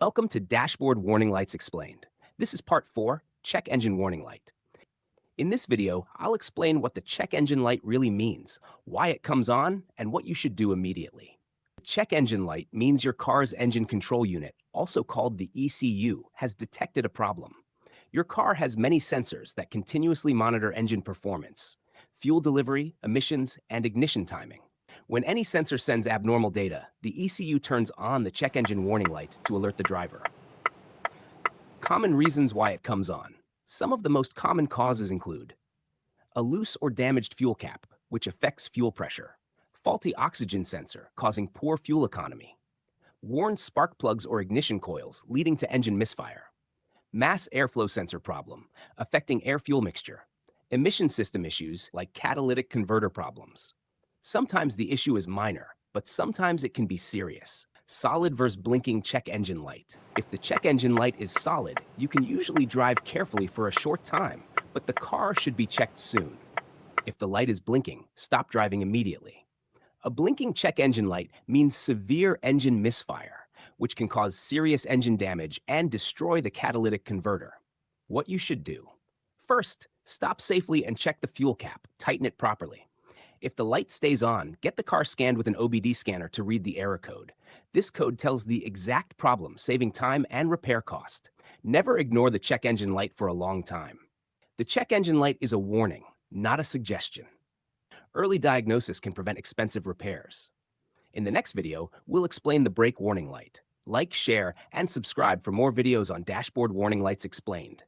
Welcome to Dashboard Warning Lights Explained. This is part 4, Check Engine Warning Light. In this video, I'll explain what the check engine light really means, why it comes on, and what you should do immediately. The check engine light means your car's engine control unit, also called the ECU, has detected a problem. Your car has many sensors that continuously monitor engine performance, fuel delivery, emissions, and ignition timing. When any sensor sends abnormal data, the ECU turns on the check engine warning light to alert the driver. Common reasons why it comes on. Some of the most common causes include a loose or damaged fuel cap, which affects fuel pressure, faulty oxygen sensor causing poor fuel economy, worn spark plugs or ignition coils leading to engine misfire, mass airflow sensor problem affecting air-fuel mixture, emission system issues like catalytic converter problems. Sometimes the issue is minor, but sometimes it can be serious. Solid versus blinking check engine light. If the check engine light is solid, you can usually drive carefully for a short time, but the car should be checked soon. If the light is blinking, stop driving immediately. A blinking check engine light means severe engine misfire, which can cause serious engine damage and destroy the catalytic converter. What you should do. First, stop safely and check the fuel cap. Tighten it properly. If the light stays on, get the car scanned with an OBD scanner to read the error code. This code tells the exact problem, saving time and repair cost. Never ignore the check engine light for a long time. The check engine light is a warning, not a suggestion. Early diagnosis can prevent expensive repairs. In the next video, we'll explain the brake warning light. Like, share, and subscribe for more videos on Dashboard Warning Lights Explained.